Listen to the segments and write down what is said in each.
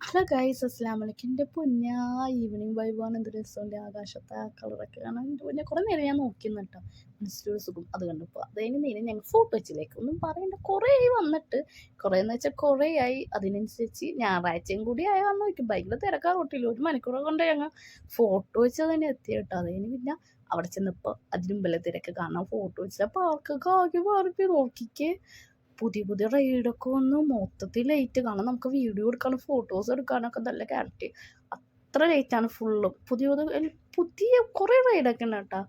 Hello guys, അസ്സലാമു അലൈക്കും. എൻ്റെ പൊന്നാ ഈവനിങ് വൈബാണ്. എന്ത് രസമുണ്ട് ആകാശത്തെ ആ കളറൊക്കെ കാണാൻ. എൻ്റെ പൊന്നെ കുറേ നേരം ഞാൻ നോക്കിയെന്ന് കേട്ടോ, മനസ്സിലൊരു സുഖം അത് കണ്ടപ്പോൾ. അതിന് നേരെ ഞങ്ങൾ ഫോട്ടോ വെച്ചിലേക്ക് ഒന്നും പറയണ്ട, കുറേ ആയി വന്നിട്ട്. കുറേ എന്ന് വെച്ചാൽ കുറേ ആയി. അതിനനുസരിച്ച് ഞായറാഴ്ചയും കൂടി ആയി വന്നു നോക്കും. ഭയങ്കര തിരക്കാ റോട്ടിൽ. 1 മണിക്കൂറെ കൊണ്ട് ഞങ്ങൾ ഫോട്ടോ വെച്ചത് തന്നെ എത്തി കേട്ടോ. അതിന് പിന്നെ അവിടെ ചെന്നപ്പോൾ അതിനും വലിയ തിരക്ക് കാണാൻ ഫോട്ടോ വെച്ചാൽ പാർക്കൊക്കെ ആകെ മാറിപ്പോയി. നോക്കിക്കേ, പുതിയ പുതിയ റൈഡൊക്കെ വന്ന് മൊത്തത്തിൽ ലൈറ്റ് കാണാം. നമുക്ക് വീഡിയോ എടുക്കാനും ഫോട്ടോസ് എടുക്കാനൊക്കെ നല്ല ക്ലാരിറ്റി. അത്ര ലൈറ്റാണ് ഫുള്ളും. പുതിയ പുതിയ കുറേ റൈഡൊക്കെ ഉണ്ട് കേട്ടോ.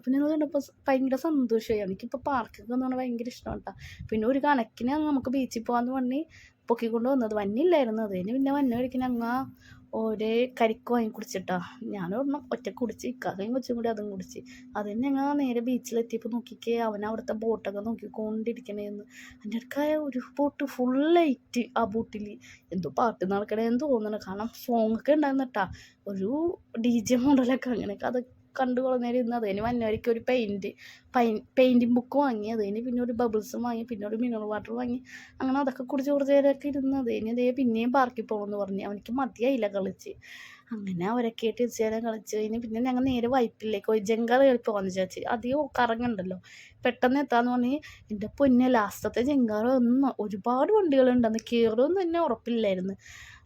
പിന്നെ അത് കണ്ടപ്പോൾ ഭയങ്കര സന്തോഷമായി. എനിക്കിപ്പോൾ പാർക്കൊക്കെ എന്ന് ഭയങ്കര ഇഷ്ടമാണ് കേട്ടോ. പിന്നെ ഒരു കണക്കിന് നമുക്ക് ബീച്ചിൽ പോകാമെന്ന് പറഞ്ഞ് പൊക്കിക്കൊണ്ട് വന്നത്. വന്നില്ലായിരുന്നു. അതിന് പിന്നെ വന്ന കഴിക്കുന്ന അങ്ങ് ഒരേ കരിക്ക് വാങ്ങി കുടിച്ചിട്ടാ. ഞാനൊരെണ്ണം ഒറ്റ കുടിച്ച്, ഇക്കാക്കയും കൊച്ചും കൂടി അതും കുടിച്ച്. അതിന് ഞങ്ങൾ നേരെ ബീച്ചിലെത്തിയപ്പോൾ നോക്കിക്കേ, അവൻ അവിടുത്തെ ബോട്ടൊക്കെ നോക്കിക്കൊണ്ടിരിക്കണേന്ന്. എൻ്റെ അടുക്കായ ഒരു ബോട്ട് ഫുൾ ലൈറ്റ്. ആ ബോട്ടിൽ എന്തോ പാട്ട് നടക്കണേന്ന് തോന്നണം. കാരണം സോങ്ങൊക്കെ ഉണ്ടായിരുന്നു കേട്ടാ. ഒരു DJ മോഡലൊക്കെ അങ്ങനെയൊക്കെ. അത് കണ്ടു കുറേ നേരം ഇരുന്ന്. അതിന് വന്നവർക്ക് ഒരു പെയിൻറ്റിങ് ബുക്ക് വാങ്ങി. അതിന് പിന്നെ ഒരു ബബിൾസും വാങ്ങി, പിന്നെ ഒരു മിനറൽ വാട്ടർ വാങ്ങി. അങ്ങനെ അതൊക്കെ കുടിച്ച് കുറച്ച് നേരമൊക്കെ ഇരുന്ന്. അതിന് പിന്നെയും പാർക്കിൽ പോകണമെന്ന് പറഞ്ഞ്. അവനിക്ക് മതിയായില്ല കളിച്ച്. അങ്ങനെ അവരൊക്കെ ആയിട്ട് ഇച്ചിരി നേരം കളിച്ച് കഴിഞ്ഞ് പിന്നെ ഞങ്ങൾ നേരെ വൈപ്പിലേക്ക് പോയി. ജങ്കാർ കയറി പോകാമെന്ന് വിചാരിച്ച്. അധികം കറങ്ങുണ്ടല്ലോ, പെട്ടെന്ന് എത്താന്ന് പറഞ്ഞ്. എൻ്റെ പൊന്നെ, ലാസ്റ്റത്തെ ജങ്കാർ ഒരുപാട് വണ്ടികളുണ്ടെന്ന്. കയറുമെന്ന് തന്നെ ഉറപ്പില്ലായിരുന്നു.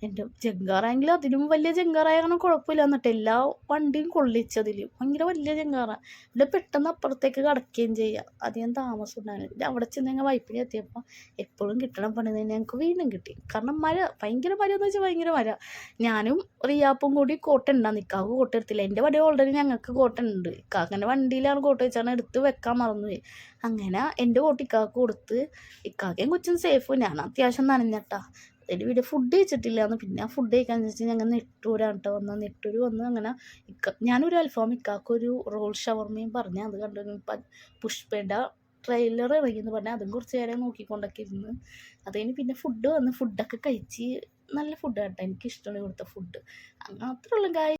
എൻ്റെ ജങ്കാറാണെങ്കിൽ അതിലും വലിയ ജങ്കാറായ കാരണം കുഴപ്പമില്ല. എന്നിട്ട് എല്ലാ വണ്ടിയും കൊള്ളിച്ചതിൽ ഭയങ്കര വലിയ ജങ്കാറാണ്. ഇവിടെ പെട്ടെന്ന് അപ്പുറത്തേക്ക് കടക്കുകയും ചെയ്യാം. അധികം താമസം ഉണ്ടായിരുന്നു. പിന്നെ അവിടെ ചെന്ന് ഞങ്ങൾ വൈപ്പിൽ എത്തിയപ്പോൾ എപ്പോഴും കിട്ടണം പണി തന്നെ ഞങ്ങൾക്ക് വീണ്ടും കിട്ടി. കാരണം മഴ, ഭയങ്കര മഴ എന്ന് വെച്ചാൽ ഭയങ്കര മഴ. ഞാനും റിയാപ്പും കൂടി കോട്ട ഉണ്ടാകും. നിൽക്കാവ് കോട്ട എടുത്തില്ല. എൻ്റെ വണ്ടി ഓൾറെഡി ഞങ്ങൾക്ക് കോട്ട ഉണ്ട്. ഇക്കാക്കൻ്റെ വണ്ടിയിലാണ് കോട്ട വെച്ചാണ് എടുത്ത് വെക്കാൻ മറന്നുപോയി. അങ്ങനെ എൻ്റെ കോട്ട ഇക്കാക്ക് കൊടുത്ത്. ഇക്കാക്കയും കൊച്ചും സേഫ്, ഞാൻ അത്യാവശ്യം നനഞ്ഞട്ടാ. അതിൻ്റെ വീട് ഫുഡ് കഴിച്ചിട്ടില്ലാന്ന്. പിന്നെ ആ ഫുഡ് കഴിക്കാന്ന് വെച്ചാൽ ഞങ്ങൾ നെട്ടൂരാണ് കേട്ടോ വന്ന്. നെട്ടൂർ വന്ന് അങ്ങനെ ഞാനൊരു അൽഫാം, ഇക്കാക്കൊരു റോൾ ഷവർമയും പറഞ്ഞ്. അത് കണ്ടു പുഷ്പയുടെ ട്രെയിലർ ഇറങ്ങിയെന്ന് പറഞ്ഞാൽ അതും കുറച്ച് നേരം നോക്കിക്കൊണ്ടൊക്കെ ഇരുന്ന്. അതിന് പിന്നെ ഫുഡ് വന്ന് ഫുഡൊക്കെ കഴിച്ച്. നല്ല ഫുഡ് കേട്ടോ, എനിക്കിഷ്ടമാണ് ഇവിടുത്തെ ഫുഡ്. അങ്ങനെ അത്രയുള്ള കാര്യം.